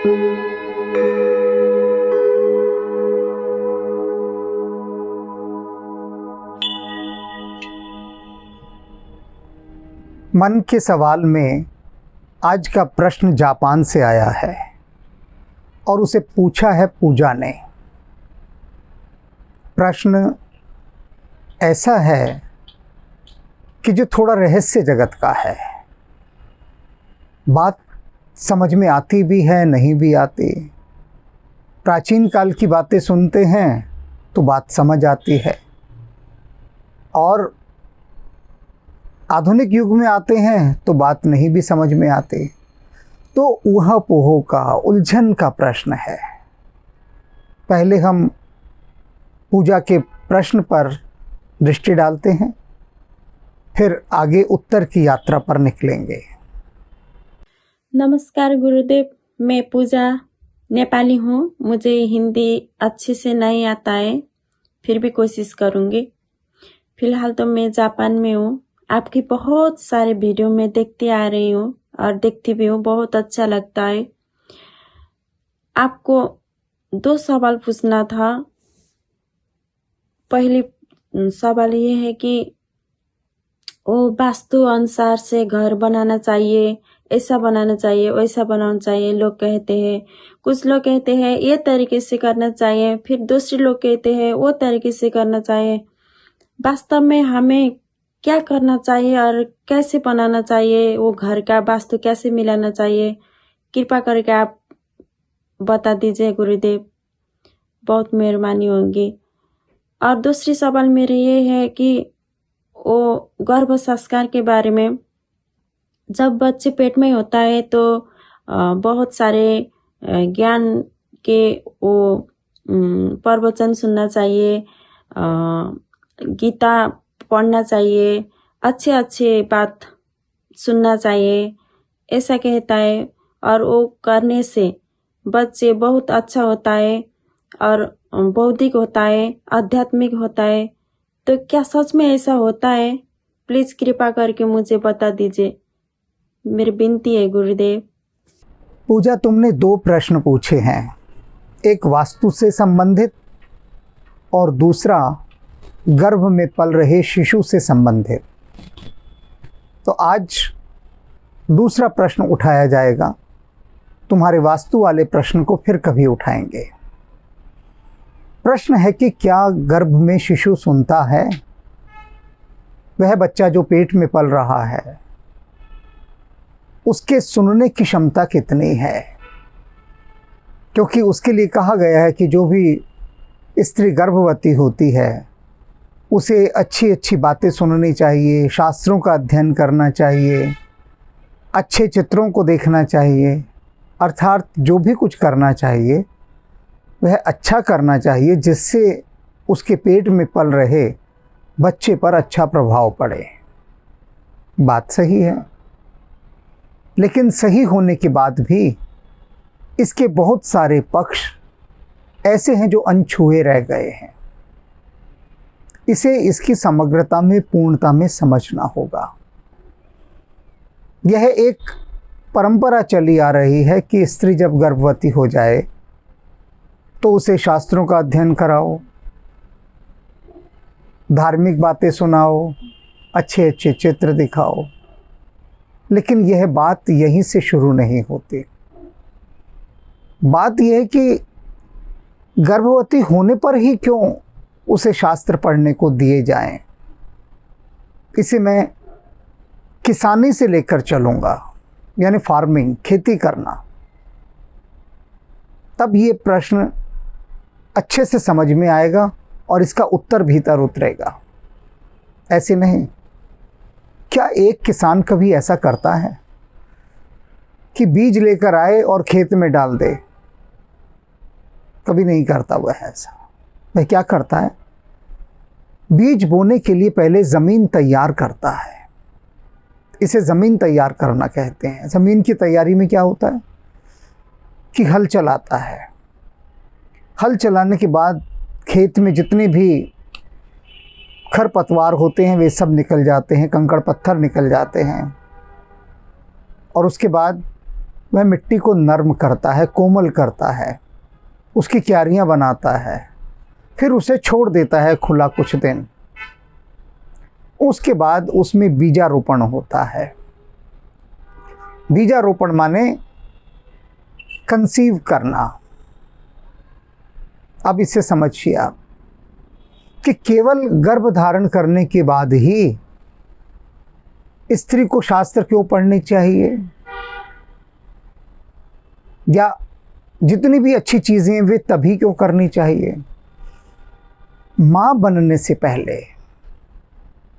मन के सवाल में आज का प्रश्न जापान से आया है और उसे पूछा है पूजा ने। प्रश्न ऐसा है कि जो थोड़ा रहस्य जगत का है। बात समझ में आती भी है, नहीं भी आती। प्राचीन काल की बातें सुनते हैं तो बात समझ आती है, और आधुनिक युग में आते हैं तो बात नहीं भी समझ में आती। तो ऊहा-पोह का, उलझन का प्रश्न है। पहले हम पूजा के प्रश्न पर दृष्टि डालते हैं, फिर आगे उत्तर की यात्रा पर निकलेंगे। नमस्कार गुरुदेव, मैं पूजा नेपाली हूँ। मुझे हिंदी अच्छे से नहीं आता है, फिर भी कोशिश करूँगी। फिलहाल तो मैं जापान में हूँ। आपकी बहुत सारे वीडियो में देखती आ रही हूँ और देखती भी हूँ, बहुत अच्छा लगता है। आपको 2 सवाल पूछना था। पहली सवाल ये है कि वो वास्तु अनुसार से घर बनाना चाहिए, ऐसा बनाना चाहिए, वैसा बनाना चाहिए। लोग कहते हैं, कुछ लोग कहते हैं ये तरीके से करना चाहिए, फिर दूसरे लोग कहते हैं वो तरीके से करना चाहिए। वास्तव में हमें क्या करना चाहिए और कैसे बनाना चाहिए, वो घर का वास्तु कैसे मिलाना चाहिए, कृपा करके आप बता दीजिए गुरुदेव, बहुत मेहरबानी होगी। और दूसरी सवाल मेरी ये है कि वो गर्भ संस्कार के बारे में। जब बच्चे पेट में होता है तो बहुत सारे ज्ञान के वो प्रवचन सुनना चाहिए, गीता पढ़ना चाहिए, अच्छे अच्छे बात सुनना चाहिए, ऐसा कहता है। और वो करने से बच्चे बहुत अच्छा होता है और बौद्धिक होता है, आध्यात्मिक होता है। तो क्या सच में ऐसा होता है? प्लीज कृपा करके मुझे बता दीजिए, मेरी विनती है गुरुदेव। पूजा, तुमने 2 प्रश्न पूछे हैं, एक वास्तु से संबंधित और दूसरा गर्भ में पल रहे शिशु से संबंधित। तो आज दूसरा प्रश्न उठाया जाएगा, तुम्हारे वास्तु वाले प्रश्न को फिर कभी उठाएंगे। प्रश्न है कि क्या गर्भ में शिशु सुनता है? वह बच्चा जो पेट में पल रहा है, उसके सुनने की क्षमता कितनी है? क्योंकि उसके लिए कहा गया है कि जो भी स्त्री गर्भवती होती है उसे अच्छी अच्छी बातें सुननी चाहिए, शास्त्रों का अध्ययन करना चाहिए, अच्छे चित्रों को देखना चाहिए, अर्थात जो भी कुछ करना चाहिए वह अच्छा करना चाहिए, जिससे उसके पेट में पल रहे बच्चे पर अच्छा प्रभाव पड़े। बात सही है, लेकिन सही होने के बाद भी इसके बहुत सारे पक्ष ऐसे हैं जो अनछुए रह गए हैं। इसे इसकी समग्रता में, पूर्णता में समझना होगा। यह एक परंपरा चली आ रही है कि स्त्री जब गर्भवती हो जाए तो उसे शास्त्रों का अध्ययन कराओ, धार्मिक बातें सुनाओ, अच्छे अच्छे चित्र दिखाओ। लेकिन यह बात यहीं से शुरू नहीं होती। बात यह है कि गर्भवती होने पर ही क्यों उसे शास्त्र पढ़ने को दिए जाएं। इसे मैं किसानी से लेकर चलूँगा, यानी फार्मिंग, खेती करना। तब ये प्रश्न अच्छे से समझ में आएगा और इसका उत्तर भीतर उतरेगा। ऐसे नहीं। क्या एक किसान कभी ऐसा करता है कि बीज लेकर आए और खेत में डाल दे? कभी नहीं करता वह ऐसा। वह क्या करता है? बीज बोने के लिए पहले ज़मीन तैयार करता है। इसे ज़मीन तैयार करना कहते हैं। ज़मीन की तैयारी में क्या होता है कि हल चलाता है। हल चलाने के बाद खेत में जितने भी खरपतवार होते हैं वे सब निकल जाते हैं, कंकड़ पत्थर निकल जाते हैं। और उसके बाद वह मिट्टी को नर्म करता है, कोमल करता है, उसकी क्यारियां बनाता है, फिर उसे छोड़ देता है खुला कुछ दिन। उसके बाद उसमें बीजारोपण होता है। बीजारोपण माने कंसीव करना। अब इसे समझिए आप कि केवल गर्भ धारण करने के बाद ही स्त्री को शास्त्र क्यों पढ़नी चाहिए, या जितनी भी अच्छी चीजें वे तभी क्यों करनी चाहिए। मां बनने से पहले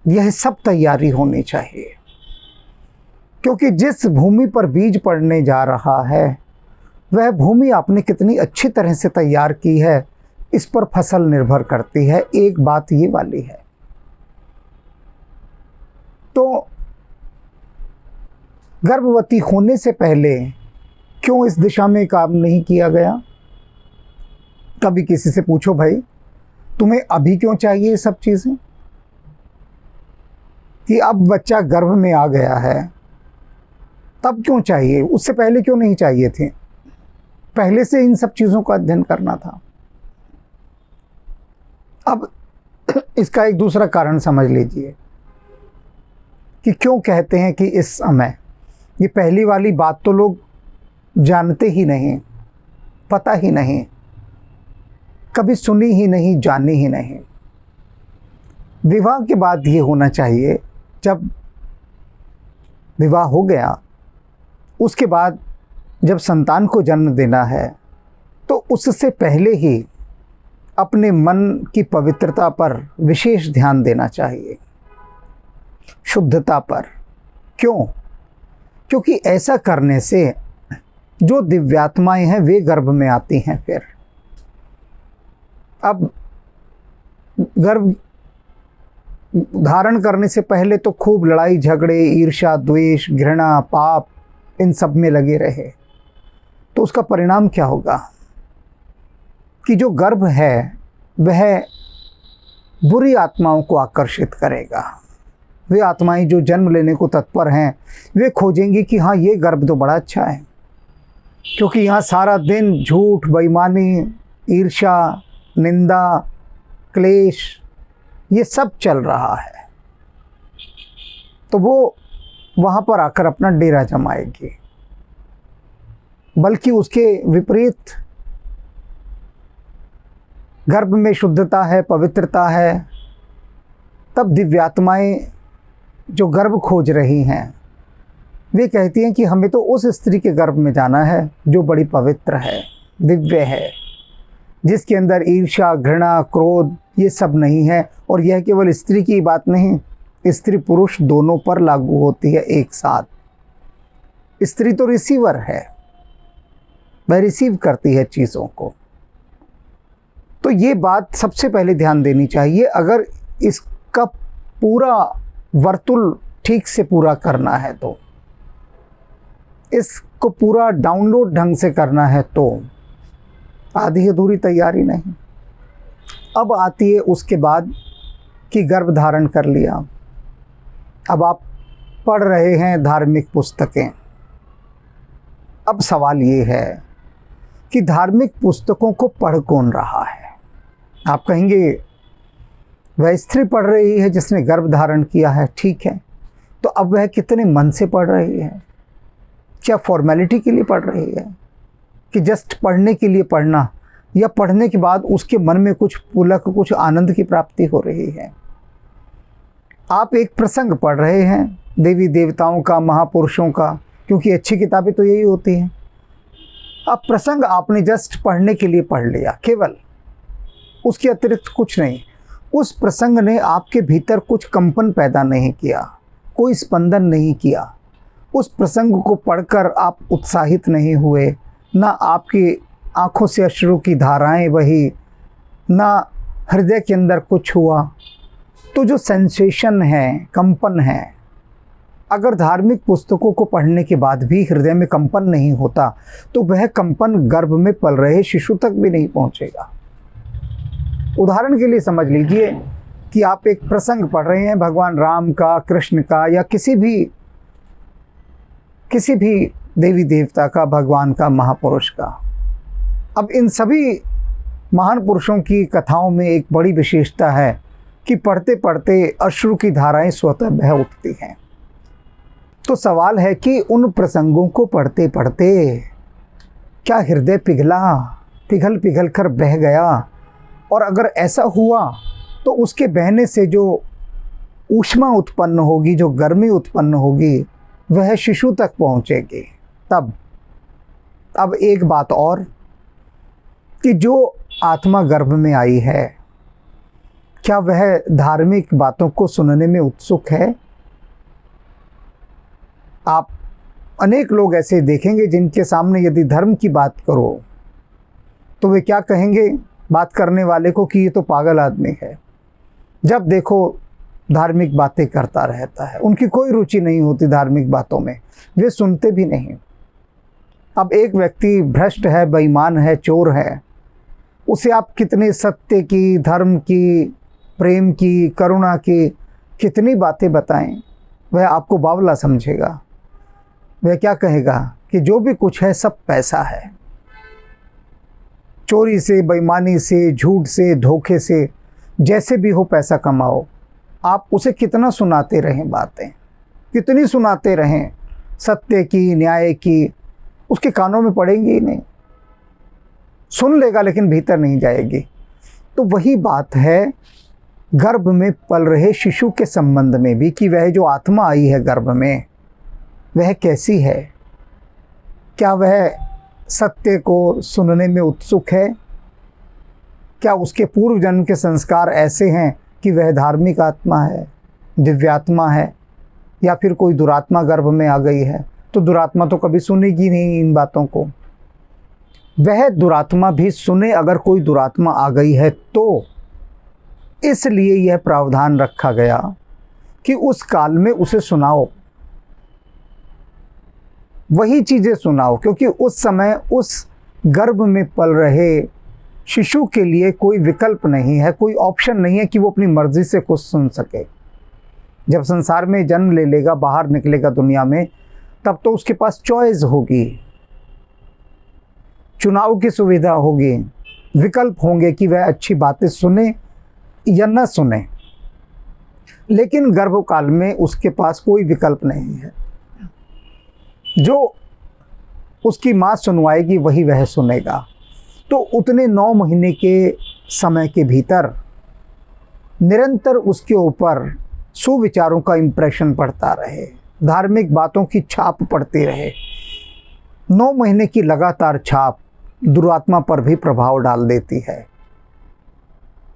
यह सब तैयारी होनी चाहिए, क्योंकि जिस भूमि पर बीज पड़ने जा रहा है वह भूमि आपने कितनी अच्छी तरह से तैयार की है, इस पर फसल निर्भर करती है। एक बात ये वाली है। तो गर्भवती होने से पहले क्यों इस दिशा में काम नहीं किया गया। कभी किसी से पूछो, भाई तुम्हें अभी क्यों चाहिए ये सब चीजें, कि अब बच्चा गर्भ में आ गया है तब क्यों चाहिए, उससे पहले क्यों नहीं चाहिए थे। पहले से इन सब चीजों का अध्ययन करना था। अब इसका एक दूसरा कारण समझ लीजिए कि क्यों कहते हैं कि इस समय, ये पहली वाली बात तो लोग जानते ही नहीं, पता ही नहीं, कभी सुनी ही नहीं, जानी ही नहीं। विवाह के बाद ये होना चाहिए, जब विवाह हो गया उसके बाद जब संतान को जन्म देना है तो उससे पहले ही अपने मन की पवित्रता पर विशेष ध्यान देना चाहिए, शुद्धता पर। क्यों? क्योंकि ऐसा करने से जो दिव्यात्माएं हैं वे गर्भ में आती हैं। फिर अब गर्भ धारण करने से पहले तो खूब लड़ाई झगड़े, ईर्ष्या, द्वेष, घृणा, पाप इन सब में लगे रहे, तो उसका परिणाम क्या होगा कि जो गर्भ है वह बुरी आत्माओं को आकर्षित करेगा। वे आत्माएं जो जन्म लेने को तत्पर हैं वे खोजेंगी कि हाँ ये गर्भ तो बड़ा अच्छा है, क्योंकि यहाँ सारा दिन झूठ, बेईमानी, ईर्ष्या, निंदा, क्लेश ये सब चल रहा है, तो वो वहाँ पर आकर अपना डेरा जमाएगी। बल्कि उसके विपरीत गर्भ में शुद्धता है, पवित्रता है, तब दिव्यात्माएं जो गर्भ खोज रही हैं वे कहती हैं कि हमें तो उस स्त्री के गर्भ में जाना है जो बड़ी पवित्र है, दिव्य है, जिसके अंदर ईर्ष्या, घृणा, क्रोध ये सब नहीं है। और यह केवल स्त्री की बात नहीं, स्त्री पुरुष दोनों पर लागू होती है एक साथ। स्त्री तो रिसीवर है, वह रिसीव करती है चीज़ों को। तो ये बात सबसे पहले ध्यान देनी चाहिए। अगर इसका पूरा वर्तुल ठीक से पूरा करना है, तो इसको पूरा डाउनलोड ढंग से करना है, तो आधी अधूरी तैयारी नहीं। अब आती है उसके बाद कि गर्भ धारण कर लिया, अब आप पढ़ रहे हैं धार्मिक पुस्तकें। अब सवाल ये है कि धार्मिक पुस्तकों को पढ़ कौन रहा है। आप कहेंगे वह स्त्री पढ़ रही है जिसने गर्भ धारण किया है, ठीक है, तो अब वह कितने मन से पढ़ रही है। क्या फॉर्मेलिटी के लिए पढ़ रही है कि जस्ट पढ़ने के लिए पढ़ना, या पढ़ने के बाद उसके मन में कुछ पुलक, कुछ आनंद की प्राप्ति हो रही है। आप एक प्रसंग पढ़ रहे हैं देवी देवताओं का, महापुरुषों का, क्योंकि अच्छी किताबें तो यही होती हैं। अब प्रसंग आपने जस्ट पढ़ने के लिए पढ़ लिया, केवल उसके अतिरिक्त कुछ नहीं। उस प्रसंग ने आपके भीतर कुछ कंपन पैदा नहीं किया, कोई स्पंदन नहीं किया। उस प्रसंग को पढ़कर आप उत्साहित नहीं हुए, ना आपकी आंखों से अश्रु की धाराएं बही, ना हृदय के अंदर कुछ हुआ। तो जो सेंसेशन है, कंपन है, अगर धार्मिक पुस्तकों को पढ़ने के बाद भी हृदय में कंपन नहीं होता तो वह कंपन गर्भ में पल रहे शिशु तक भी नहीं पहुंचेगा। उदाहरण के लिए समझ लीजिए कि आप एक प्रसंग पढ़ रहे हैं भगवान राम का, कृष्ण का, या किसी भी देवी देवता का, भगवान का, महापुरुष का। अब इन सभी महान पुरुषों की कथाओं में एक बड़ी विशेषता है कि पढ़ते पढ़ते अश्रु की धाराएं स्वतः बह उठती हैं। तो सवाल है कि उन प्रसंगों को पढ़ते पढ़ते क्या हृदय पिघल पिघल कर बह गया? और अगर ऐसा हुआ तो उसके बहने से जो ऊष्मा उत्पन्न होगी, जो गर्मी उत्पन्न होगी, वह शिशु तक पहुँचेगी। तब अब एक बात और कि जो आत्मा गर्भ में आई है, क्या वह धार्मिक बातों को सुनने में उत्सुक है? आप अनेक लोग ऐसे देखेंगे जिनके सामने यदि धर्म की बात करो तो वे क्या कहेंगे बात करने वाले को कि ये तो पागल आदमी है। जब देखो धार्मिक बातें करता रहता है, उनकी कोई रुचि नहीं होती धार्मिक बातों में, वे सुनते भी नहीं। अब एक व्यक्ति भ्रष्ट है, बेईमान है, चोर है, उसे आप कितने सत्य की, धर्म की, प्रेम की, करुणा की कितनी बातें बताएं, वह आपको बावला समझेगा। वह क्या कहेगा कि जो भी कुछ है सब पैसा है। चोरी से, बेईमानी से, झूठ से, धोखे से, जैसे भी हो पैसा कमाओ। आप उसे कितना सुनाते रहें बातें, कितनी सुनाते रहें सत्य की, न्याय की, उसके कानों में पड़ेंगी ही नहीं। सुन लेगा लेकिन भीतर नहीं जाएगी। तो वही बात है गर्भ में पल रहे शिशु के संबंध में भी कि वह जो आत्मा आई है गर्भ में, वह कैसी है? क्या वह सत्य को सुनने में उत्सुक है? क्या उसके पूर्व जन्म के संस्कार ऐसे हैं कि वह धार्मिक आत्मा है, दिव्यात्मा है, या फिर कोई दुरात्मा गर्भ में आ गई है? तो दुरात्मा तो कभी सुनेगी नहीं इन बातों को। वह दुरात्मा भी सुने अगर कोई दुरात्मा आ गई है तो। इसलिए यह प्रावधान रखा गया कि उस काल में उसे सुनाओ, वही चीज़ें सुनाओ, क्योंकि उस समय उस गर्भ में पल रहे शिशु के लिए कोई विकल्प नहीं है, कोई ऑप्शन नहीं है कि वो अपनी मर्जी से कुछ सुन सके। जब संसार में जन्म ले लेगा, बाहर निकलेगा दुनिया में, तब तो उसके पास चॉइस होगी, चुनाव की सुविधा होगी, विकल्प होंगे कि वह अच्छी बातें सुने या न सुने। लेकिन गर्भकाल में उसके पास कोई विकल्प नहीं है। जो उसकी माँ सुनवाएगी वही वह सुनेगा। तो उतने 9 महीने के समय के भीतर निरंतर उसके ऊपर सुविचारों का इम्प्रेशन पड़ता रहे, धार्मिक बातों की छाप पड़ती रहे। 9 महीने की लगातार छाप दुरात्मा पर भी प्रभाव डाल देती है।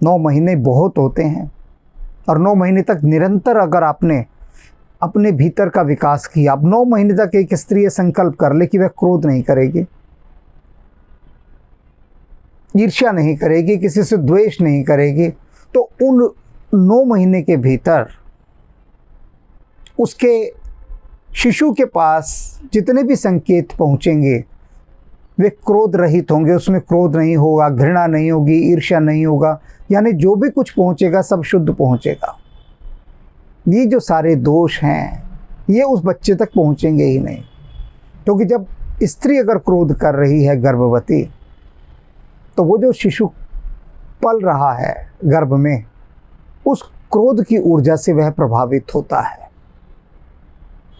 9 महीने बहुत होते हैं, और 9 महीने तक निरंतर अगर आपने अपने भीतर का विकास किया, अब 9 महीने तक एक स्त्री संकल्प कर ले कि वह क्रोध नहीं करेगी, ईर्ष्या नहीं करेगी, किसी से द्वेष नहीं करेगी, तो उन 9 महीने के भीतर उसके शिशु के पास जितने भी संकेत पहुंचेंगे वे क्रोध रहित होंगे। उसमें क्रोध नहीं होगा, घृणा नहीं होगी, ईर्ष्या नहीं होगा, यानी जो भी कुछ पहुंचेगा सब शुद्ध पहुंचेगा। ये जो सारे दोष हैं ये उस बच्चे तक पहुंचेंगे ही नहीं। क्योंकि जब स्त्री अगर क्रोध कर रही है गर्भवती, तो वो जो शिशु पल रहा है गर्भ में, उस क्रोध की ऊर्जा से वह प्रभावित होता है।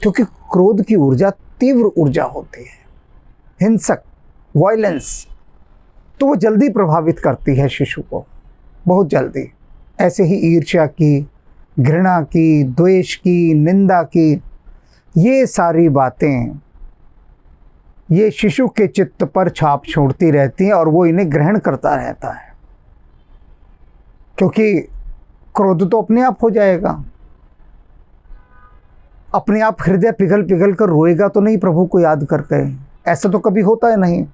क्योंकि क्रोध की ऊर्जा तीव्र ऊर्जा होती है, हिंसक, वायलेंस, तो वो जल्दी प्रभावित करती है शिशु को, बहुत जल्दी। ऐसे ही ईर्ष्या की, घृणा की, द्वेष की, निंदा की, ये सारी बातें ये शिशु के चित्त पर छाप छोड़ती रहती हैं और वो इन्हें ग्रहण करता रहता है। क्योंकि क्रोध तो अपने आप हो जाएगा, अपने आप हृदय पिघल पिघल कर रोएगा तो नहीं प्रभु को याद करके। ऐसा तो कभी होता है नहीं,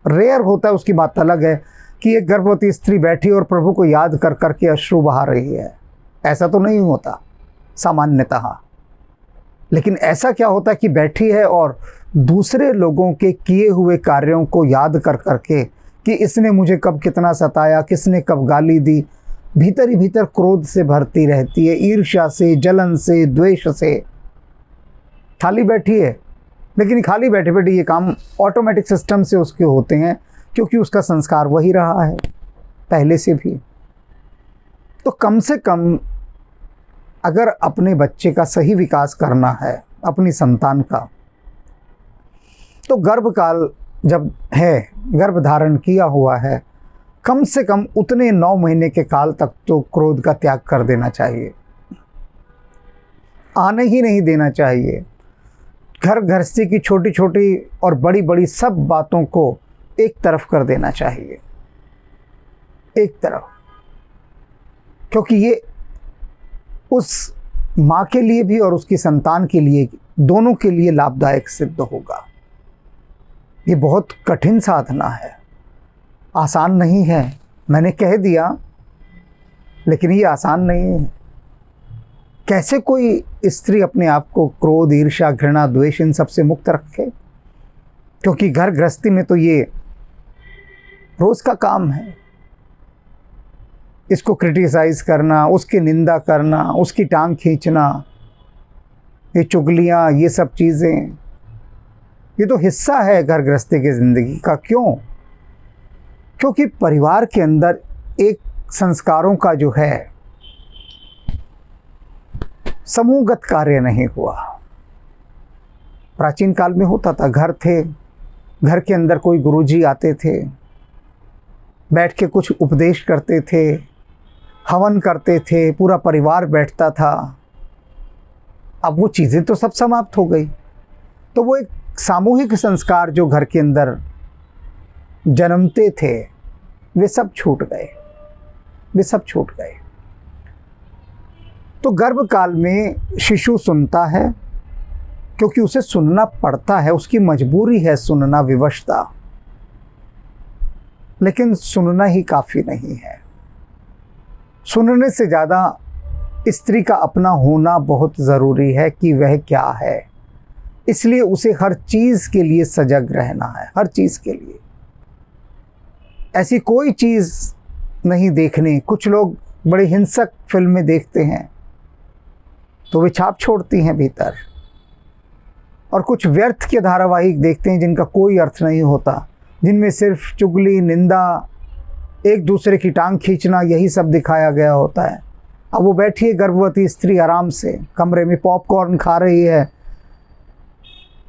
रेयर होता है। उसकी बात अलग है कि एक गर्भवती स्त्री बैठी और प्रभु को याद कर करके अश्रु बहा रही है, ऐसा तो नहीं होता सामान्यतः। लेकिन ऐसा क्या होता है कि बैठी है और दूसरे लोगों के किए हुए कार्यों को याद कर करके कि इसने मुझे कब कितना सताया, किसने कब गाली दी, भीतर ही भीतर क्रोध से भरती रहती है, ईर्ष्या से, जलन से, द्वेष से। खाली बैठी है लेकिन खाली बैठे बैठे ये काम ऑटोमेटिक सिस्टम से उसके होते हैं, क्योंकि उसका संस्कार वही रहा है पहले से भी। तो कम से कम अगर अपने बच्चे का सही विकास करना है, अपनी संतान का, तो गर्भकाल जब है, गर्भ धारण किया हुआ है, कम से कम उतने 9 महीने के काल तक तो क्रोध का त्याग कर देना चाहिए, आने ही नहीं देना चाहिए। घर गृहस्थी की छोटी छोटी और बड़ी बड़ी सब बातों को एक तरफ कर देना चाहिए, एक तरफ, क्योंकि ये उस माँ के लिए भी और उसकी संतान के लिए, दोनों के लिए लाभदायक सिद्ध होगा। ये बहुत कठिन साधना है, आसान नहीं है, मैंने कह दिया, लेकिन ये आसान नहीं है। कैसे कोई स्त्री अपने आप को क्रोध, ईर्ष्या, घृणा, द्वेष इन सब से मुक्त रखे? क्योंकि घर गृहस्थी में तो ये रोज का काम है, इसको क्रिटिसाइज करना, उसकी निंदा करना, उसकी टांग खींचना, ये चुगलियाँ, ये सब चीज़ें, ये तो हिस्सा है घर गृहस्थी की ज़िंदगी का। क्यों? क्योंकि परिवार के अंदर एक संस्कारों का जो है समूहगत कार्य नहीं हुआ। प्राचीन काल में होता था, घर थे, घर के अंदर कोई गुरुजी आते थे, बैठ के कुछ उपदेश करते थे, हवन करते थे, पूरा परिवार बैठता था। अब वो चीज़ें तो सब समाप्त हो गई। तो वो एक सामूहिक संस्कार जो घर के अंदर जन्मते थे, वे सब छूट गए, वे सब छूट गए। तो गर्भकाल में शिशु सुनता है, क्योंकि उसे सुनना पड़ता है, उसकी मजबूरी है सुनना, विवशता। लेकिन सुनना ही काफ़ी नहीं है। सुनने से ज़्यादा स्त्री का अपना होना बहुत ज़रूरी है कि वह क्या है। इसलिए उसे हर चीज़ के लिए सजग रहना है, हर चीज़ के लिए। ऐसी कोई चीज़ नहीं देखनी। कुछ लोग बड़े हिंसक फिल्में देखते हैं तो वे छाप छोड़ती हैं भीतर, और कुछ व्यर्थ के धारावाहिक देखते हैं जिनका कोई अर्थ नहीं होता, जिनमें सिर्फ चुगली, निंदा, एक दूसरे की टांग खींचना, यही सब दिखाया गया होता है। अब वो बैठी है गर्भवती स्त्री, आराम से कमरे में पॉपकॉर्न खा रही है,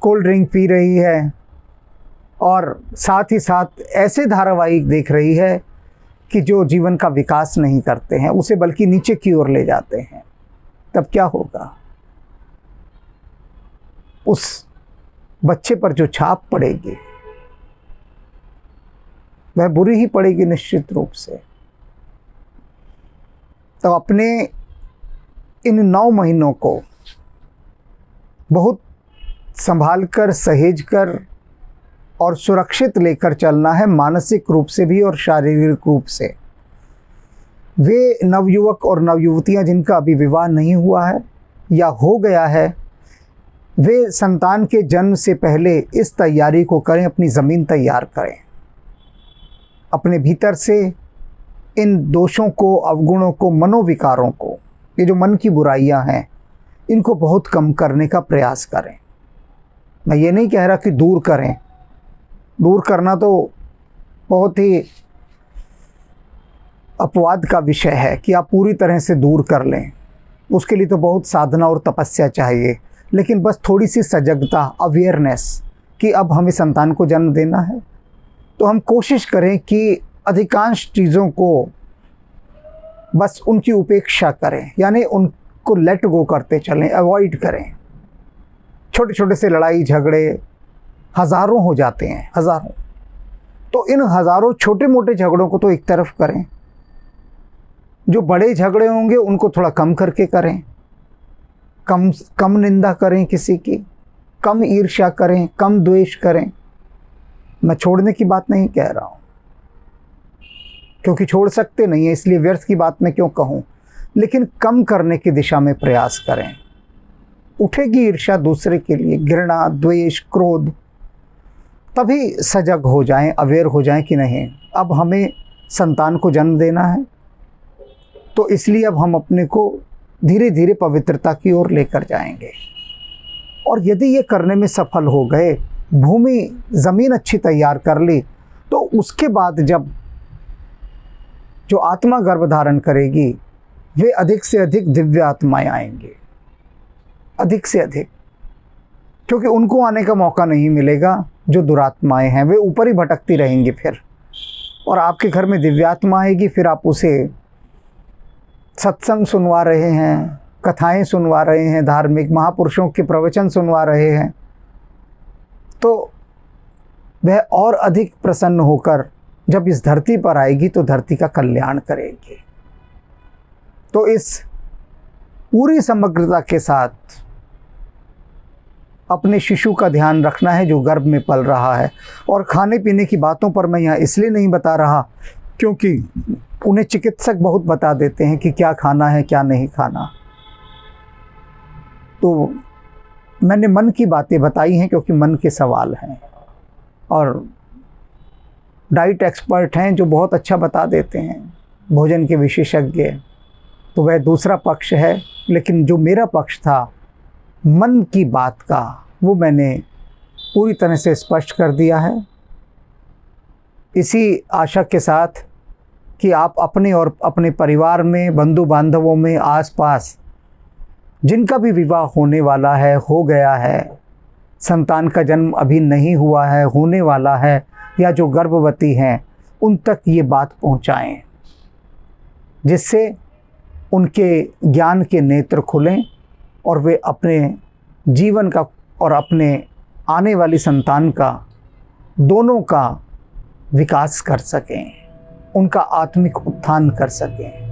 कोल्ड ड्रिंक पी रही है, और साथ ही साथ ऐसे धारावाहिक देख रही है कि जो जीवन का विकास नहीं करते हैं, उसे बल्कि नीचे की ओर ले जाते हैं। तब क्या होगा? उस बच्चे पर जो छाप पड़ेगी वह बुरी ही पड़ेगी निश्चित रूप से। तो अपने इन 9 महीनों को बहुत संभाल कर, सहेज कर और सुरक्षित लेकर चलना है, मानसिक रूप से भी और शारीरिक रूप से। वे नवयुवक और नवयुवतियां जिनका अभी विवाह नहीं हुआ है या हो गया है, वे संतान के जन्म से पहले इस तैयारी को करें, अपनी ज़मीन तैयार करें, अपने भीतर से इन दोषों को, अवगुणों को, मनोविकारों को, ये जो मन की बुराइयां हैं, इनको बहुत कम करने का प्रयास करें। मैं ये नहीं कह रहा कि दूर करें, दूर करना तो बहुत ही अपवाद का विषय है कि आप पूरी तरह से दूर कर लें। उसके लिए तो बहुत साधना और तपस्या चाहिए। लेकिन बस थोड़ी सी सजगता, अवेयरनेस कि अब हमें संतान को जन्म देना है, तो हम कोशिश करें कि अधिकांश चीज़ों को बस उनकी उपेक्षा करें, यानी उनको लेट गो करते चलें, अवॉइड करें। छोटे छोटे से लड़ाई झगड़े हज़ारों हो जाते हैं, हज़ारों। तो इन हज़ारों छोटे मोटे झगड़ों को तो एक तरफ करें, जो बड़े झगड़े होंगे उनको थोड़ा कम करके करें, कम निंदा करें किसी की, कम ईर्ष्या करें, कम द्वेष करें। मैं छोड़ने की बात नहीं कह रहा हूँ, क्योंकि छोड़ सकते नहीं है, इसलिए व्यर्थ की बात मैं क्यों कहूँ, लेकिन कम करने की दिशा में प्रयास करें। उठेगी ईर्ष्या दूसरे के लिए, घृणा, द्वेष, क्रोध, तभी सजग हो जाएं, अवेयर हो जाएं कि नहीं अब हमें संतान को जन्म देना है, तो इसलिए अब हम अपने को धीरे धीरे पवित्रता की ओर लेकर जाएंगे। और यदि ये करने में सफल हो गए, भूमि ज़मीन अच्छी तैयार कर ली, तो उसके बाद जब जो आत्मा गर्भ धारण करेगी वे अधिक से अधिक दिव्य आत्माएं आएंगे, अधिक से अधिक, क्योंकि उनको आने का मौका नहीं मिलेगा। जो दुरात्माएं हैं वे ऊपर ही भटकती रहेंगी फिर, और आपके घर में दिव्यात्मा आएगी। फिर आप उसे सत्संग सुनवा रहे हैं, कथाएं सुनवा रहे हैं, धार्मिक महापुरुषों के प्रवचन सुनवा रहे हैं, तो वह और अधिक प्रसन्न होकर जब इस धरती पर आएगी तो धरती का कल्याण करेगी। तो इस पूरी समग्रता के साथ अपने शिशु का ध्यान रखना है जो गर्भ में पल रहा है। और खाने पीने की बातों पर मैं यहाँ इसलिए नहीं बता रहा क्योंकि उन्हें चिकित्सक बहुत बता देते हैं कि क्या खाना है क्या नहीं खाना। तो मैंने मन की बातें बताई हैं क्योंकि मन के सवाल हैं, और डाइट एक्सपर्ट हैं जो बहुत अच्छा बता देते हैं, भोजन के विशेषज्ञ, तो वह दूसरा पक्ष है। लेकिन जो मेरा पक्ष था मन की बात का, वो मैंने पूरी तरह से स्पष्ट कर दिया है। इसी आशा के साथ कि आप अपने और अपने परिवार में, बंधु बांधवों में, आसपास जिनका भी विवाह होने वाला है, हो गया है, संतान का जन्म अभी नहीं हुआ है, होने वाला है, या जो गर्भवती हैं, उन तक ये बात पहुंचाएं, जिससे उनके ज्ञान के नेत्र खुलें और वे अपने जीवन का और अपने आने वाली संतान का, दोनों का विकास कर सकें, उनका आत्मिक उत्थान कर सकें।